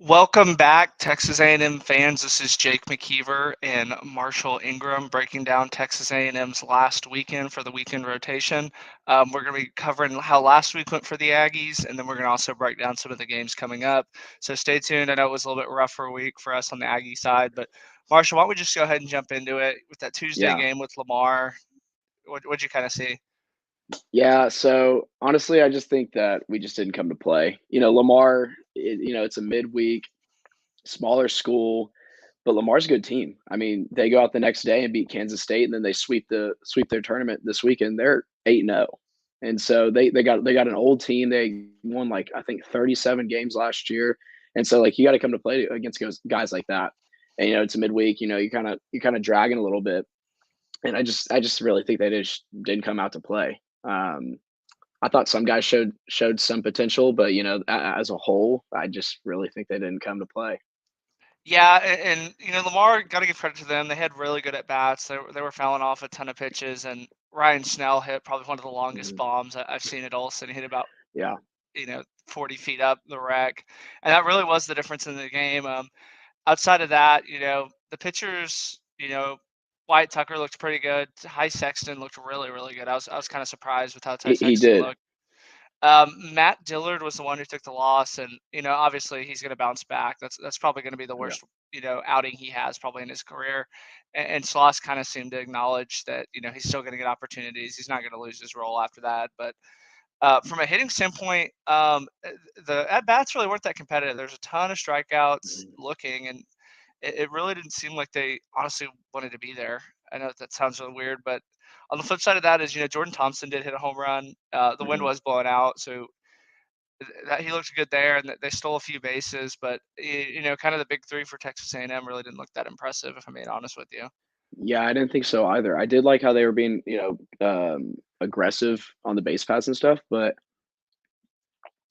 Welcome back, Texas A&M fans. This is Jake McKeever and Marshall Ingram breaking down Texas A&M's last weekend for the weekend rotation. We're going to be covering how last week went for the Aggies, and then we're going to also break down some of the games coming up. So stay tuned. I know it was a little bit rougher week for us on the Aggie side, but Marshall, why don't we just go ahead and jump into it with that Tuesday Yeah. game with Lamar? What'd you kind of see? Yeah. So honestly, I just think that we just didn't come to play. Lamar, it's a midweek, smaller school, but Lamar's a good team. I mean, they go out the next day and beat Kansas State, and then they sweep their tournament this weekend. They're 8-0. And so they got an old team. They won like I think 37 games last year. And so like you got to come to play against guys like that. And it's a midweek, you kind of dragging a little bit. And I just really think they just didn't come out to play. I thought some guys showed some potential, but as a whole, I just really think they didn't come to play. Yeah, and Lamar, got to give credit to them. They had really good at bats. They were fouling off a ton of pitches, and Ryan Snell hit probably one of the longest Mhm. bombs I've seen at Olson. He hit about Yeah. 40 feet up the rack, and that really was the difference in the game. Outside of that, the pitchers, Wyatt Tucker looked pretty good. Ty Sexton looked really, really good. I was kind of surprised with how Ty He Sexton did. looked. Matt Dillard was the one who took the loss, and obviously he's going to bounce back. That's probably going to be the Yeah. worst outing he has probably in his career. And Sloss kind of seemed to acknowledge that he's still going to get opportunities. He's not going to lose his role after that. But from a hitting standpoint, the at bats really weren't that competitive. There's a ton of strikeouts Mhm. looking, and it really didn't seem like they honestly wanted to be there. I know that sounds really weird, but on the flip side of that is, Jordan Thompson did hit a home run. The wind Mhm. was blowing out, so that he looked good there, and they stole a few bases. But kind of the big three for Texas A&M really didn't look that impressive, if I'm being honest with you. Yeah, I didn't think so either. I did like how they were being, aggressive on the base paths and stuff, but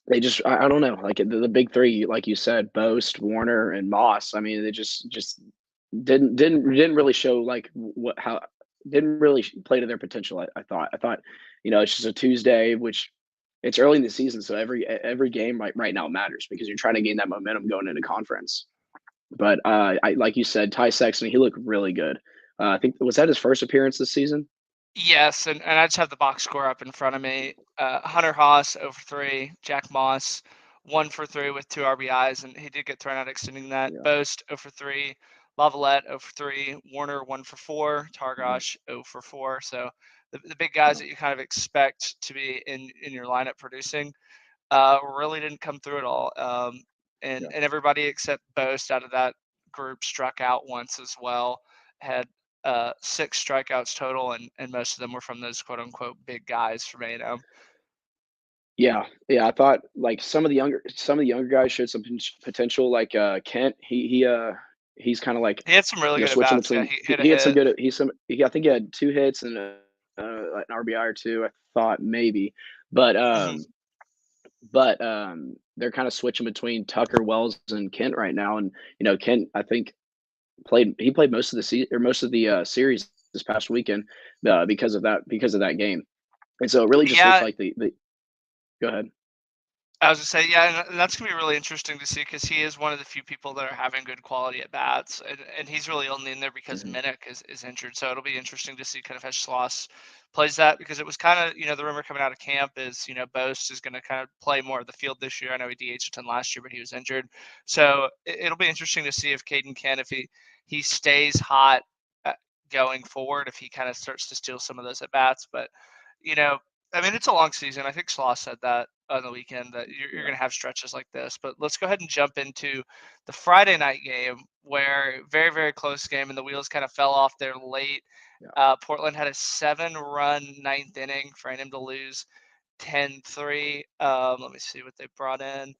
they just I don't know, like the big three, like you said, Boast, Warner, and Moss. I mean, they just didn't really show like what how didn't really play to their potential. I thought, it's just a Tuesday, which it's early in the season, so every game right now matters because you're trying to gain that momentum going into conference. But I like you said, Ty Sexton, he looked really good. I think was that his first appearance this season? Yes, and I just have the box score up in front of me. Hunter Haas 0 for 3, Jack Moss 1 for 3 with 2 RBIs, and he did get thrown out extending that. Yeah. Boast 0 for 3, Lavalette 0 for 3, Warner 1 for 4, Mhm. Targash 0 for 4. So the big guys Yeah. that you kind of expect to be in your lineup producing really didn't come through at all. And Yeah. everybody except Boast out of that group struck out once as well. Had 6 strikeouts total, and most of them were from those quote unquote big guys from A&M. Yeah, yeah, I thought, like, some of the younger guys showed some potential, like, Kent, he's kinda like, He had some really good at switching bats. Yeah, between he he hit a he had some hit. good I think he had 2 hits and, like, an RBI or 2, I thought maybe, but, Mhm. they're kinda switching between Tucker, Wells, and Kent right now, and, Kent, I think, played most of the series this past weekend, because of that game, and so it really just looks Yeah, like the Go ahead. I was gonna say, yeah, and that's gonna be really interesting to see because he is one of the few people that are having good quality at bats, and he's really only in there because Mhm. Minnick is injured. So it'll be interesting to see kind of how Schloss plays that because it was kind of the rumor coming out of camp is Boast is going to kind of play more of the field this year. I know he DH'd a ton last year, but he was injured, so it'll be interesting to see if Caden can if he stays hot uh, going forward if he kind of starts to steal some of those at bats, but you know I mean, it's a long season. I think Sloss said that on the weekend that you're Yeah, going to have stretches like this. But let's go ahead and jump into the Friday night game, where very, very close game, and the wheels kind of fell off there late. yeah. Portland had a 7-run ninth inning for him to lose 10-3. Let me see what they brought in.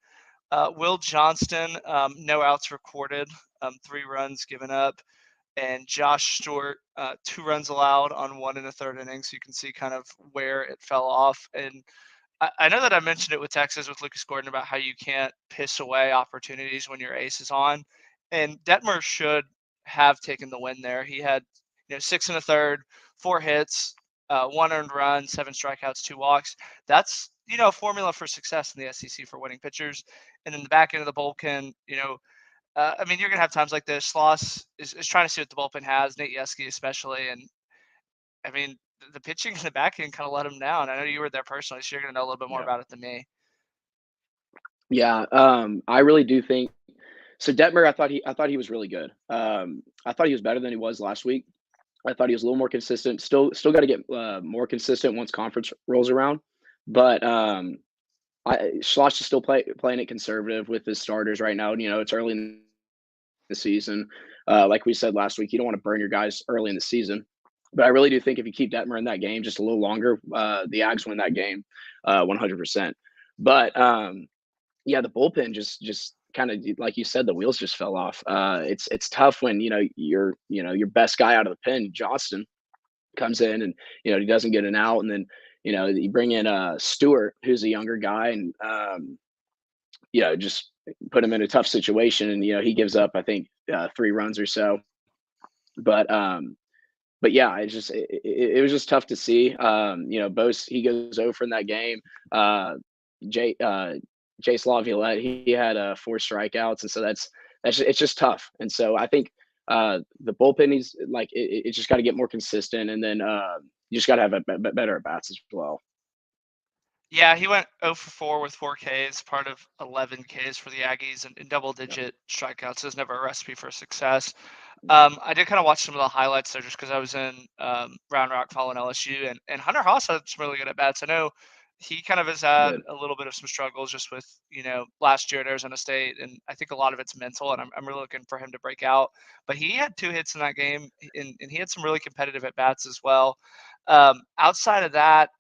Will Johnston, no outs recorded, 3 runs given up, and Josh Stewart, 2 runs allowed on 1 1/3 innings. So you can see kind of where it fell off. And I know that I mentioned it with Texas with Lucas Gordon about how you can't piss away opportunities when your ace is on. And Detmer should have taken the win there. He had 6 1/3, 4 hits, 1 earned run, 7 strikeouts, 2 walks. That's, a formula for success in the SEC for winning pitchers. And then the back end of the bullpen, you're going to have times like this. Sloss is trying to see what the bullpen has, Nate Yeskie especially. And, I mean, the pitching in the back end kind of let him down. I know you were there personally, so you're going to know a little bit more Yeah. about it than me. Yeah, I really do think so. Detmer, I thought he was really good. I thought he was better than he was last week. I thought he was a little more consistent. Still got to get more consistent once conference rolls around. But Schloss is still playing it conservative with his starters right now. It's early in the season. Like we said last week, you don't want to burn your guys early in the season. But I really do think if you keep Detmer in that game just a little longer, the Ags win that game, 100%. But yeah, the bullpen just kind of like you said, the wheels just fell off. It's tough when your best guy out of the pen, Johnston, comes in and he doesn't get an out, and then you bring in Stewart, who's a younger guy, and just put him in a tough situation, and he gives up I think 3 runs or so, but yeah, it was just tough to see. Bose, he goes over in that game. Jay Jace Laviolette, he had 4 strikeouts, and so it's just tough. And so I think the bullpen needs it just got to get more consistent, and then you just got to have better at bats as well. Yeah, he went 0 for 4 with 4 Ks, part of 11 Ks for the Aggies, and Yeah, double-digit strikeouts is never a recipe for success. yeah, I did kind of watch some of the highlights there just because I was in Round Rock following LSU, and Hunter Haas had some really good at bats. I know he kind of has he had did. a little bit of some struggles just with last year at Arizona State, and I think a lot of it's mental, and I'm really looking for him to break out. But he had 2 hits in that game, and he had some really competitive at bats as well. Outside of that,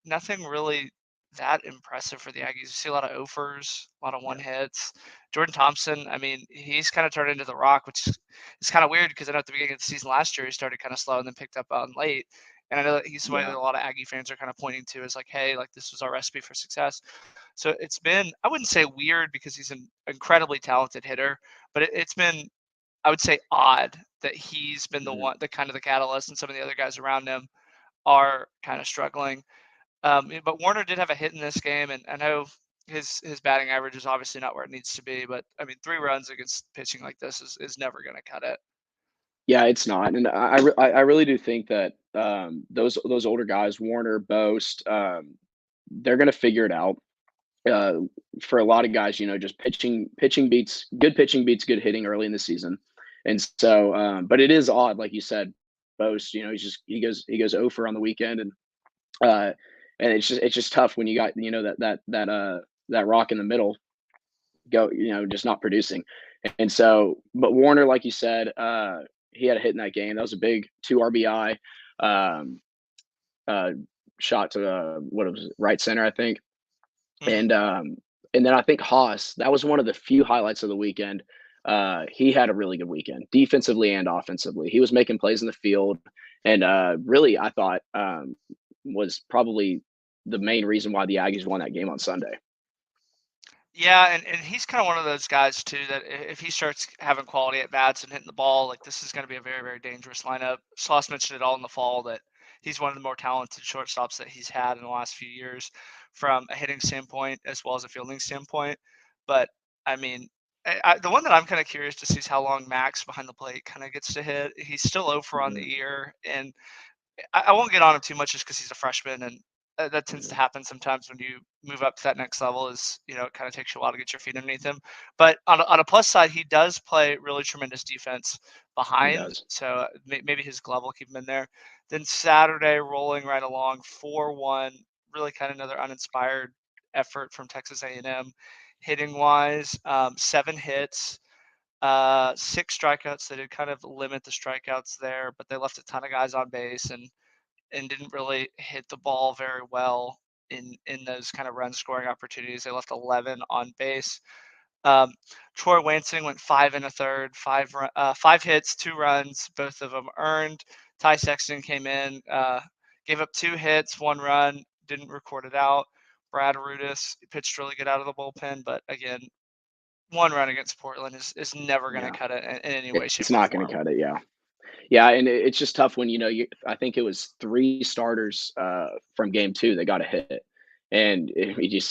nothing really that impressive for the Aggies. You see a lot of offers, a lot of one Yeah, hits. Jordan Thompson, he's kind of turned into the Rock, which is kind of weird because I know at the beginning of the season last year he started kind of slow and then picked up on late. And I know that he's somebody yeah, that a lot of Aggie fans are kind of pointing to as like, hey, like this was our recipe for success. So it's been, I wouldn't say weird because he's an incredibly talented hitter, but it's been, I would say, odd that he's been the mhm. one, the kind of the catalyst, and some of the other guys around him are kind of struggling. But Warner did have a hit in this game, and I know his batting average is obviously not where it needs to be. But 3 runs against pitching like this is never going to cut it. Yeah, it's not, and I really do think that those older guys, Warner, Boast, they're gonna figure it out. uh, for a lot of guys, just pitching beats good hitting early in the season. And so, but it is odd, like you said, Boast, he goes over on the weekend, uh, and it's just tough when you got that rock in the middle go just not producing. And so, but Warner, like you said, he had a hit in that game. That was a big 2 RBI um, uh, shot to what it was, right center, I think. Mhm. And then I think Haas, that was one of the few highlights of the weekend. He had a really good weekend, defensively and offensively. He was making plays in the field, and really, I thought was probably the main reason why the Aggies won that game on Sunday. Yeah, and he's kind of one of those guys too that if he starts having quality at bats and hitting the ball, like this is going to be a very, very dangerous lineup. Sloss mentioned it all in the fall that he's one of the more talented shortstops that he's had in the last few years from a hitting standpoint as well as a fielding standpoint. But I mean, the one that I'm kind of curious to see is how long Max behind the plate kind of gets to hit. He's still over on the Mhm, year, and I won't get on him too much just because he's a freshman, and that tends to mhm. happen sometimes when you move up to that next level. Is it kind of takes you a while to get your feet underneath him. But on a plus side, he does play really tremendous defense He behind, does. so maybe his glove will keep him in there. Then Saturday, rolling right along, 4-1, really kind of another uninspired effort from Texas A&M, hitting wise, 7 hits. 6 strikeouts. They did kind of limit the strikeouts there, but they left a ton of guys on base, and didn't really hit the ball very well in those kind of run scoring opportunities. They left 11 on base. Um, Troy Wansing went 5 1/3, 5 hits, 2 runs, both of them earned. Ty Sexton came in, gave up 2 hits, 1 run, didn't record it out. Brad Arudis pitched really good out of the bullpen, but again, 1 run against Portland is never going to Yeah, cut it in any way, it's shape, or not going to form. cut it. Yeah. Yeah, and it's just tough when, I think it was 3 starters, from game 2 that got a hit, and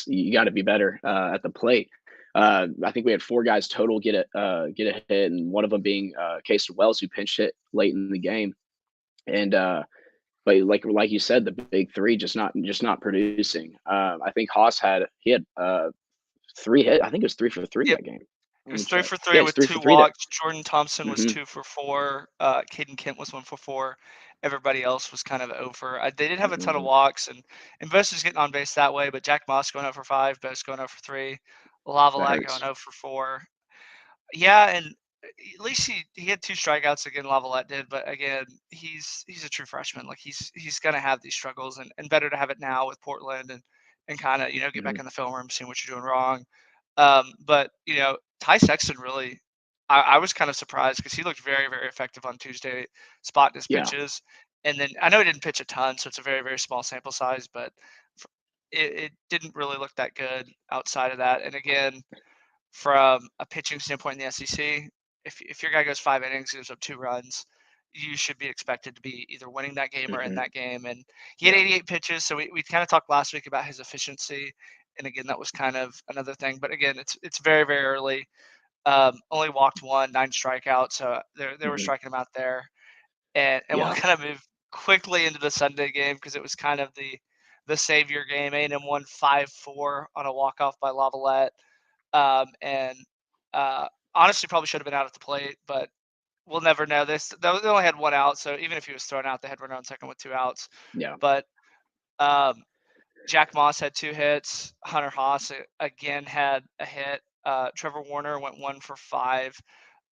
you gotta be better, at the plate. I think we had 4 guys total get a hit, and one of them being, Casey Wells, who pinch hit late in the game, and, but like you said, the big 3 just not producing. I think Haas had 3 hit I think it was 3 for 3 Yep. that game. It Let was me three check. for Yeah, three it's with 3 two for 3 there. walks. Jordan Thompson was Mhm, 2 for 4. Caden Kent was 1 for 4. Everybody else was kind of over. They did have a ton of mhm, walks, and Bo's just getting on base that way. But Jack Moss going 0 for 5, Bo's going 0 for 3, that Lavalette going hurts. 0 for 4. Yeah, and at least he had 2 strikeouts again. Lavalette did, but again, he's a true freshman. Like he's gonna have these struggles, and better to have it now with Portland and kind of get back Mhm, in the film room, seeing what you're doing wrong. But Ty Sexton really, I was kind of surprised because he looked very very effective on Tuesday, spotting his yeah, pitches, and then I know he didn't pitch a ton, so it's a very very small sample size, but it didn't really look that good outside of that. And again, from a pitching standpoint in the SEC, if your guy goes 5 innings, gives up 2 runs, you should be expected to be either winning that game or in mhm, that game. And he had yeah, 88 pitches, so we kind of talked last week about his efficiency, and again that was kind of another thing. But again, it's very very early. Only walked one, 9 strikeouts, so they were mhm, striking him out there. And we'll yeah, kind of move quickly into the Sunday game because it was kind of the savior game. A&M won 5-4 on a walk off by Lavalette. And honestly, probably should have been out at the plate, but we'll never know. They only had 1 out, so even if he was thrown out, they had run on second with 2 outs. yeah, But um, Jack Moss had 2 hits. Hunter Haas again had a hit. Trevor Warner went 1 for 5.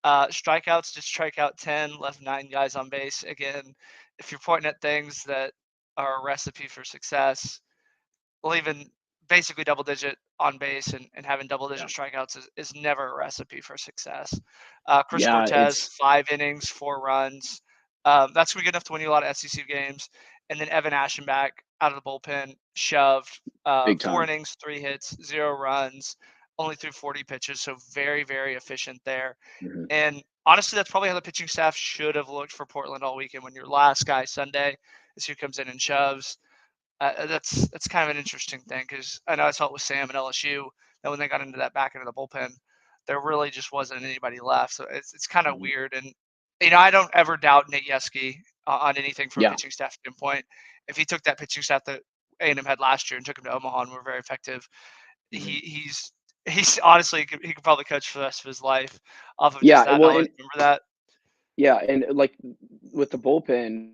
Strikeouts, just strike out 10, left 9 guys on base. Again, if you're pointing at things that are a recipe for success, leaving basically double digit on base and having double digit yeah, strikeouts is never a recipe for success. Chris yeah, Cortez, it's 5 innings, 4 runs. That's gonna be good enough to win you a lot of SEC games. And then Evan Aschenbach out of the bullpen, shoved big 4 time. innings, 3 hits, 0 runs, only threw 40 pitches. So very, very efficient there. Mhm, And honestly, that's probably how the pitching staff should have looked for Portland all weekend. When your last guy Sunday is who comes in and shoves, that's kind of an interesting thing because I know I saw it with Sam and LSU that when they got into that back end of the bullpen, there really just wasn't anybody left. So it's kind of mhm, weird. And I don't ever doubt Nate Yeskie on anything from a yeah, pitching staff standpoint. If he took that pitching staff that A&M had last year and took him to Omaha and were very effective, mhm, he's honestly he could probably coach for the rest of his life off of just yeah, that. And well, I'll always and remember that. yeah, and like with the bullpen,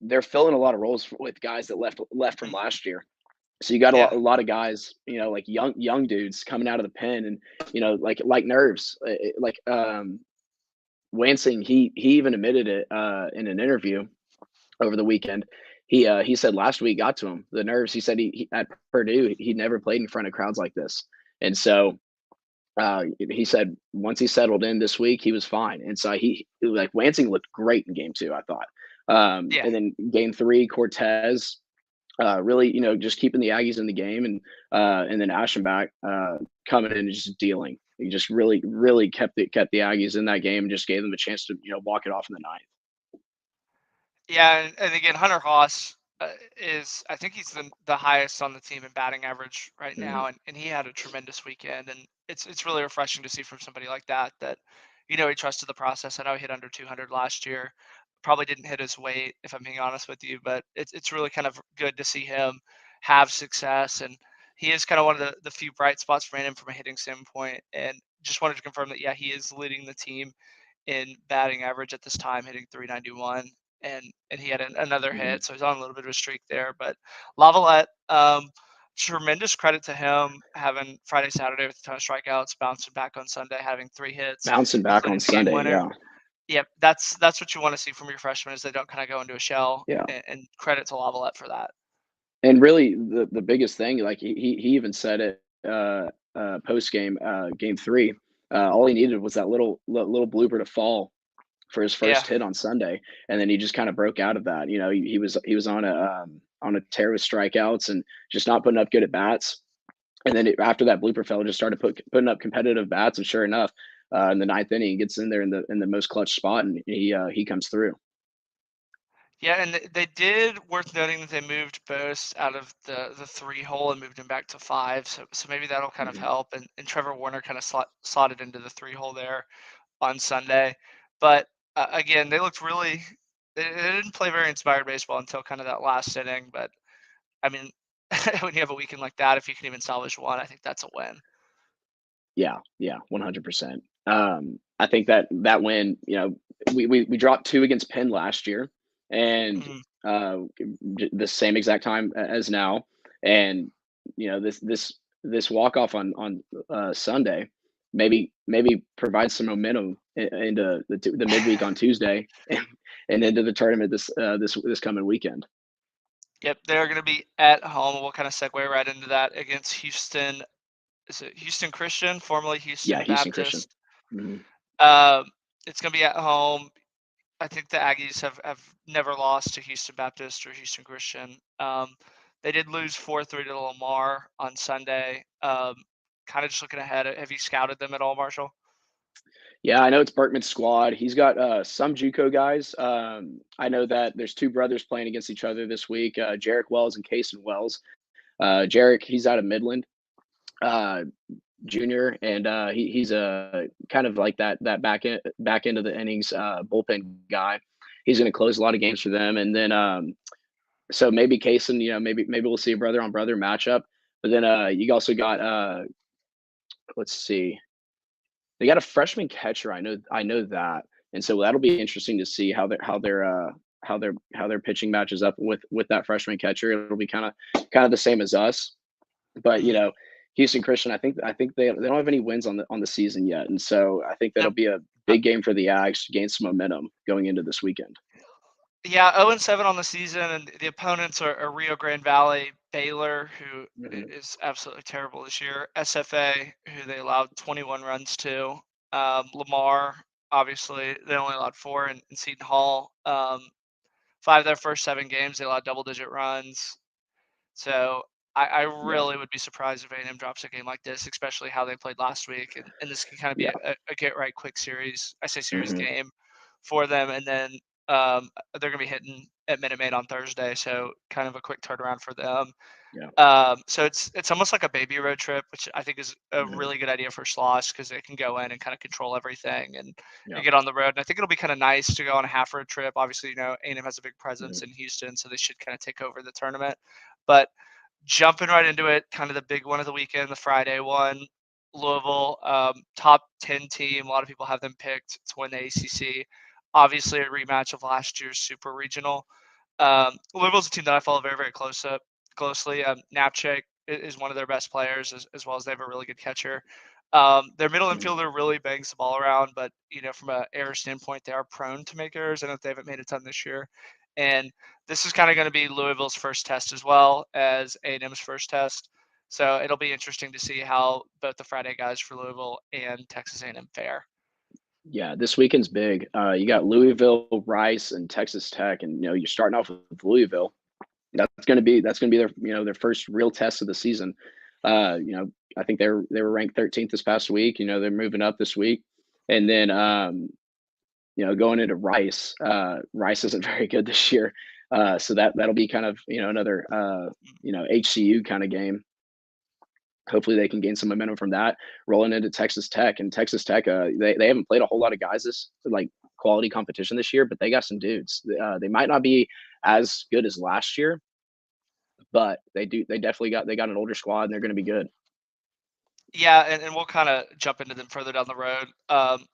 they're filling a lot of roles with guys that left from Mhm. last year. So you got a lot, Yeah, a lot of guys, like young dudes coming out of the pen, and like nerves, like Lansing. He even admitted it in an interview over the weekend. He said last week got to him, the nerves. He said he at Purdue he never played in front of crowds like this, and so he said once he settled in this week, he was fine. And so he like Lansing looked great in game 2, I thought. yeah. And then game 3, Cortez really, just keeping the Aggies in the game, and then Aschenbach coming in and just dealing. He just really, really kept the Aggies in that game and just gave them a chance to walk it off in the ninth. Yeah, and again, Hunter Haas is I think he's the highest on the team in batting average right Mhm, now, and he had a tremendous weekend, and it's really refreshing to see from somebody like that he trusted the process. I know he hit under 200 last year, probably didn't hit his weight if I'm being honest with you, but it's really kind of good to see him have success, and he is kind of one of the few bright spots for him from a hitting standpoint, and just wanted to confirm that yeah he is leading the team in batting average at this time, hitting 391, and he had another mhm. hit, so he's on a little bit of a streak there. But Lavalette, tremendous credit to him having Friday, Saturday with a ton of strikeouts, bouncing back on Sunday, having 3 hits, Bouncing back on including the game Sunday, winner. yeah, Yep, that's what you want to see from your freshmen is they don't kind of go into a shell, yeah. and credit to Lavalette for that. And really, the biggest thing, like he even said it post game, game 3. All he needed was that little blooper to fall for his Yeah, first hit on Sunday, and then he just kind of broke out of that. He was on a tear with strikeouts and just not putting up good at bats. And then after that blooper fell, just started putting up competitive bats, and sure enough, in the ninth inning, gets in there in the most clutch spot, and he comes through. Yeah, and they did worth noting that they moved Bose out of the 3 hole and moved him back to 5, so maybe that'll kind of Hmm. help, and Trevor Warner kind of slotted into the 3 hole there on Sunday. But, again, they looked really they didn't play very inspired baseball until kind of that last inning, but, I mean, when you have a weekend like that, if you can even salvage 1, I think that's a win. Yeah, 100%. I think that win, we dropped 2 against Penn last year, and Mhm. the same exact time as now, and this walk off on Sunday maybe provides some momentum into the midweek on Tuesday and into the tournament this coming weekend. Yep, they're gonna be at home, and we'll kinda segue right into that against Houston. Is it Houston Christian, formerly Yeah, Houston Houston Christian. Baptist? Mhm. Um, it's gonna be at home. I think the Aggies have never lost to Houston Baptist or Houston Christian. They did lose 4-3 to Lamar on Sunday. Kind of just looking ahead, have you scouted them at all, Marshall? Yeah, I know it's Berkman's squad. He's got some JUCO guys. I know that there's 2 brothers playing against each other this week, Jarek Wells and Kason Wells. Jarek, he's out of Midland, uh, junior, and he's a kind of like that back end of the innings bullpen guy. He's going to close a lot of games for them, and then so maybe Kason, maybe we'll see a brother on brother matchup. But then you also got let's see, they got a freshman catcher. I know that, and so that'll be interesting to see how their pitching matches up with that freshman catcher. It'll be kind of the same as us, but Mhm. Houston Christian. I think they don't have any wins on the season yet, and so I think that'll Yep. be a Uh, big game for the Ags to gain some momentum going into this weekend. Yeah, 0-7 on the season, and the opponents are Rio Grande Valley, Baylor, who Hmm. is absolutely terrible this year, SFA, who they allowed 21 runs to, Lamar, obviously, they only allowed 4, and Seton Hall. 5 of their first 7 games, they allowed double-digit runs. So I Yeah, really would be surprised if A&M drops a game like this, especially how they played last week. And this can kind of be yeah, a get right quick series. I say series hmm, game for them, and then they're gonna be hitting at Minute Maid on Thursday, so kind of a quick turnaround for them. yeah, So it's almost like a baby road trip, which I think is a hmm, really good idea for Sloss because they can go in and kind of control everything yeah, and get on the road. And I think it'll be kind of nice to go on a half road trip. Obviously, A&M has a big presence hmm, in Houston, so they should kind of take over the tournament. But jumping right into it, kind of the big one of the weekend, the Friday one, Louisville, top 10 team. A lot of people have them picked to win the ACC. Obviously, a rematch of last year's Super Regional. Louisville's a team that I follow very, very closely. Napchik is one of their best players, as well as they have a really good catcher. Their middle hmm, infielder really bangs the ball around, but from an error standpoint, they are prone to make errors. I know they haven't made a ton this year, and this is kind of going to be Louisville's first test as well as A&M's first test. So it'll be interesting to see how both the Friday guys for Louisville and Texas A&M fare. yeah. This weekend's big. You got Louisville, Rice, and Texas Tech, and you're starting off with Louisville. That's gonna be their first real test of the season. I think they were ranked 13th this past week. They're moving up this week, and then going into Rice. Rice isn't very good this year, so that'll be kind of another HCU kind of game. Hopefully they can gain some momentum from that rolling into Texas Tech. And Texas Tech, they haven't played a whole lot of guys this like quality competition this year, but they got some dudes. They might not be as good as last year, but they definitely got an older squad and they're going to be good. Yeah, and we'll kind of jump into them further down the road.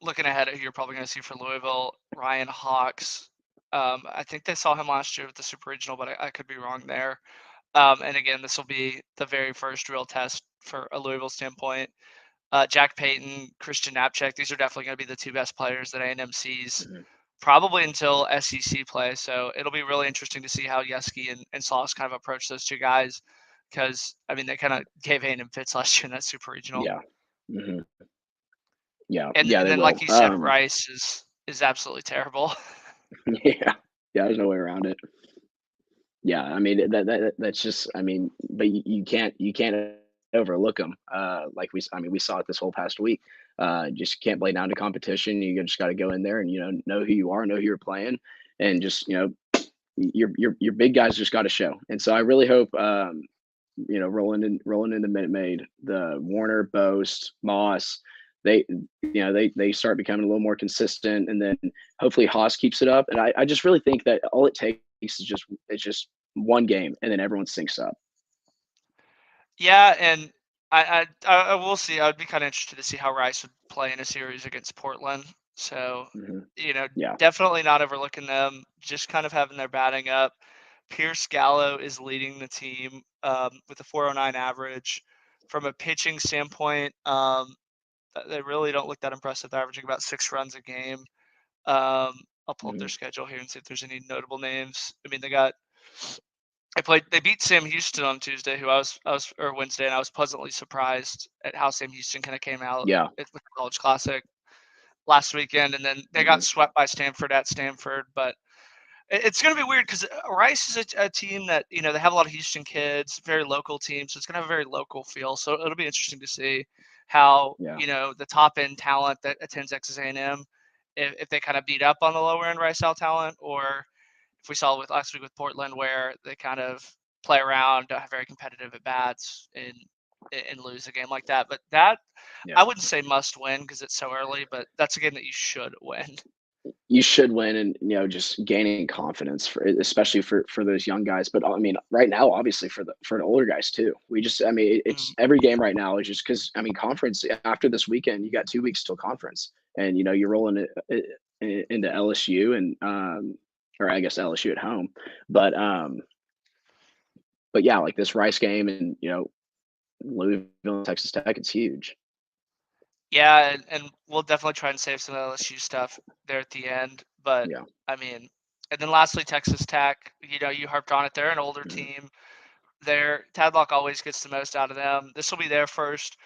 Looking ahead at who you're probably going to see for Louisville, Ryan Hawks. I think they saw him last year with the Super Regional, but I could be wrong there. And again, this will be the very first real test for a Louisville standpoint. Jack Payton, Christian Knapczyk, these are definitely going to be the 2 best players that A&M sees Mhm. probably until SEC play. So it'll be really interesting to see how Yeski and Sauce kind of approach those 2 guys because, I mean, they kind of gave A&M fits last year in that Super Regional. Yeah. Hmm. Yeah, And yeah, and they then, like will. you said, Rice is absolutely terrible. Yeah, yeah, there's no way around it. Yeah, I mean that's just, I mean, but you can't overlook them. Like we saw it this whole past week. Just can't play down to competition. You just got to go in there and know who you are, know who you're playing, and just your big guys just got to show. And so I really hope rolling into Minute Maid, the Warner, Boast, Moss, they start becoming a little more consistent, and then hopefully Haas keeps it up. And I just really think that all it takes is just one game, and then everyone syncs up. Yeah, and I will see. I would be kind of interested to see how Rice would play in a series against Portland. So, Mm-hmm. you know, Yeah. definitely not overlooking them. Just kind of having their batting up. Pierce Gallo is leading the team with a 409 average. From a pitching standpoint, they really don't look that impressive. They're averaging about 6 runs a game. I'll pull up Mm-hmm. their schedule here and see if there's any notable names. I mean, they beat Sam Houston on Tuesday, who or Wednesday, and I was pleasantly surprised at how Sam Houston kind of came out Yeah. with the College Classic last weekend, and then they Mm-hmm. got swept by Stanford at Stanford. But it's going to be weird because Rice is a team that they have a lot of Houston kids, very local team, so it's going to have a very local feel. So it'll be interesting to see how Yeah. the top end talent that attends Texas A&M, if they kind of beat up on the lower end Rice South talent, or if we saw with last week with Portland where they kind of play around, don't have very competitive at bats, and lose a game like that. But that Yeah. I wouldn't say must win because it's so early, but that's a game that you should win. You should win, and just gaining confidence especially for those young guys. But I mean, right now, obviously for the older guys too. It's Mm, every game right now is just because conference after this weekend, you got 2 weeks till conference, and you're rolling into LSU and or I guess LSU at home, but yeah, like this Rice game and Louisville, Texas Tech, it's huge. yeah, and we'll definitely try and save some of the LSU stuff there at the end. But Yeah. I mean, and then lastly, Texas Tech. You harped on it. They're an older Mhm. team. Their Tadlock always gets the most out of them. This will be their first.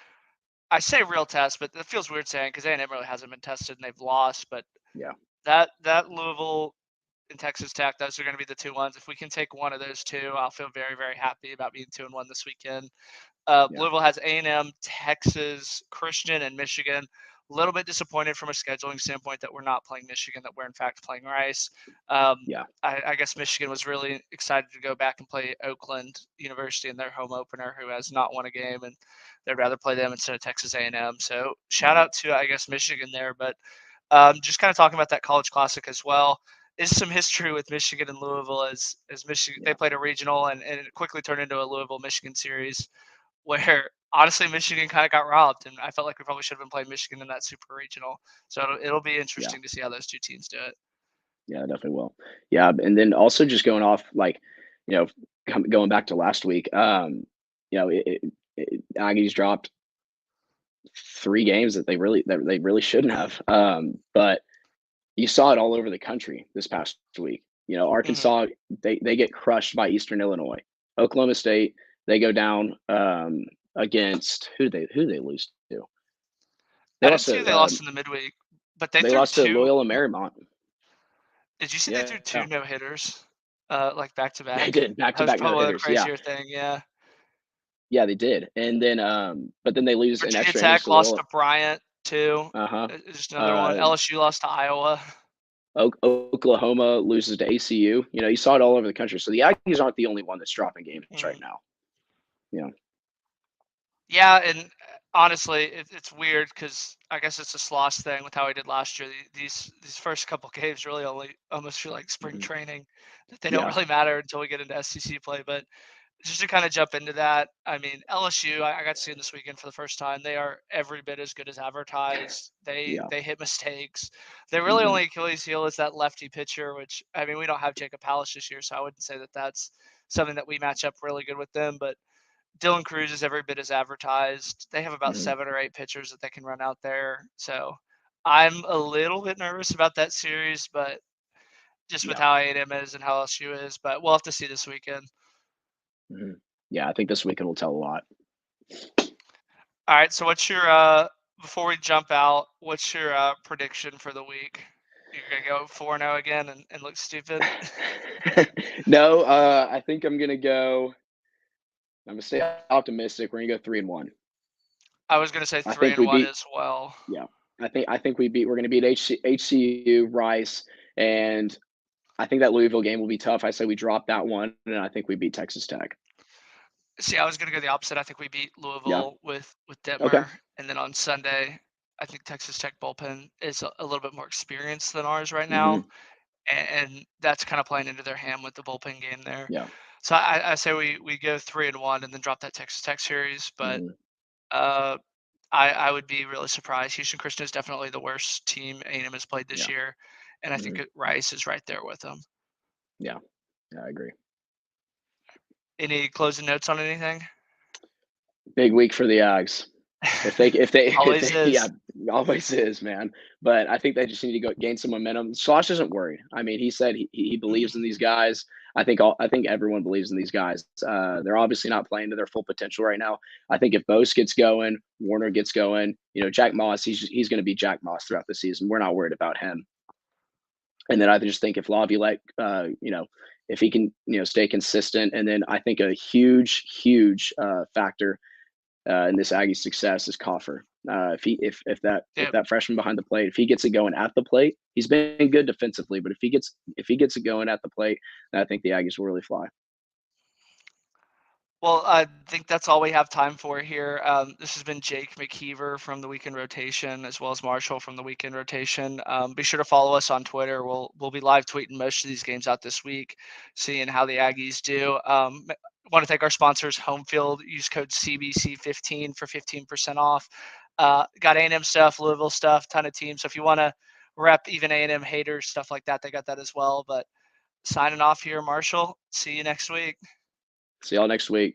I say real test, but it feels weird saying because A&M really hasn't been tested and they've lost. But Yeah. that Louisville and Texas Tech, those are going to be the two ones. If we can take one of those two, I'll feel very, very happy about being 2-1 this weekend. Yeah. Louisville has A&M, Texas, Christian, and Michigan. A little bit disappointed from a scheduling standpoint that we're not playing Michigan, that we're in fact playing Rice. Um, Yeah. I guess Michigan was really excited to go back and play Oakland University in their home opener, who has not won a game, and they'd rather play them instead of Texas A&M. So shout Mhm. out to I guess Michigan there, but just kind of talking about that College Classic as well. Is some history with Michigan and Louisville as Michigan they Yeah. played a regional and it quickly turned into a Louisville Michigan series where honestly Michigan kind of got robbed, and I felt like we probably should have been playing Michigan in that super regional. So it'll be Yeah. interesting to see how those two teams do it. Yeah, definitely will. Yeah, and then also just going off like, you know, going back to last week, Aggies dropped 3 games that they really shouldn't have. But you saw it all over the country this past week. Hmm. Arkansas, they get crushed by Eastern Illinois. Oklahoma State, they go down against who they lose to. They I didn't lost see who to they lost in the midweek, but they they threw lost to two. Loyola Marymount. Did you see they threw Yeah, two no hitters, like back to they back? did back That to was back no probably one of the hitters. Yeah, crazier thing. Yeah. yeah, they did. And then, but then they lose in Virginia extra innings Tech to lost Loyola. to Bryant too. Uh huh. Just another one. Uh, LSU lost to Iowa. Oklahoma loses to ACU. You saw it all over the country. So the Aggies aren't the only one that's dropping games right Mhm. now. You know. Yeah, and honestly, it's weird because I guess it's a Sloss thing with how he did last year. These first couple games really only almost feel like spring Mhm. training, that they don't Yeah. really matter until we get into SEC play. But just to kind of jump into that, I mean LSU, I got to see them this weekend for the first time. They are every bit as good as advertised. They Yeah. they hit mistakes. Their really Hmm. only Achilles heel is that lefty pitcher, which I mean we don't have Jacob Palish this year, so I wouldn't say that that's something that we match up really good with them. But Dylan Cruz is every bit as advertised. They have about Hmm. 7 or 8 pitchers that they can run out there. So I'm a little bit nervous about that series, but just with Yeah. how A&M is and how LSU is. But we'll have to see this weekend. Hmm. Yeah. I think this weekend will tell a lot. All right. So what's your before we jump out? What's your prediction for the week? You're gonna go 4-0 again and look stupid. No, I think I'm gonna go. I'm gonna stay optimistic. We're gonna go 3-1. I was going to say I three think and we one beat. as well. Yeah, I think we beat. We're gonna beat HCU, Rice, and I think that Louisville game will be tough. I say we drop that one, and I think we beat Texas Tech. See, I was going to go the opposite. I think we beat Yeah. Louisville with Okay. Detmer, and then on Sunday, I think Texas Tech bullpen is a little bit more experienced than ours right now, Hmm. and that's kind of playing into their hand with the bullpen game there. Yeah. So I say we go 3-1 and then drop that Texas Tech series, but Hmm. uh, I would be really surprised. Houston Christian is definitely the worst team A&M has played this Yeah. year, and I think Hmm. Rice is right there with them. Yeah. Yeah. I agree. Any closing notes on anything? Big week for the Ags. If Always they yeah, is. always is, man. But I think they just need to go gain some momentum. Slosh isn't worried. I mean, he said he believes in these guys. I think everyone believes in these guys. They're obviously not playing to their full potential right now. I think if Bose gets going, Warner gets going, Jack Moss, he's going to be Jack Moss throughout the season. We're not worried about him. And then I just think if Laviolette, if he can, stay consistent, and then I think a huge factor in this Aggie success is Coffer. If Yeah. that freshman behind the plate, if he gets it going at the plate, he's been good defensively. But if he gets it going at the plate, then I think the Aggies will really fly. Well, I think that's all we have time for here. This has been Jake McKeever from the Weekend Rotation, as well as Marshall from the Weekend Rotation. Be sure to follow us on Twitter. We'll be live tweeting most of these games out this week, seeing how the Aggies do. Want to thank our sponsors, Home Field. Use code CBC15 for 15% off. Got A&M stuff, Louisville stuff, ton of teams. So if you want to rep even A&M haters, stuff like that, they got that as well. But signing off here, Marshall. See you next week. See y'all next week.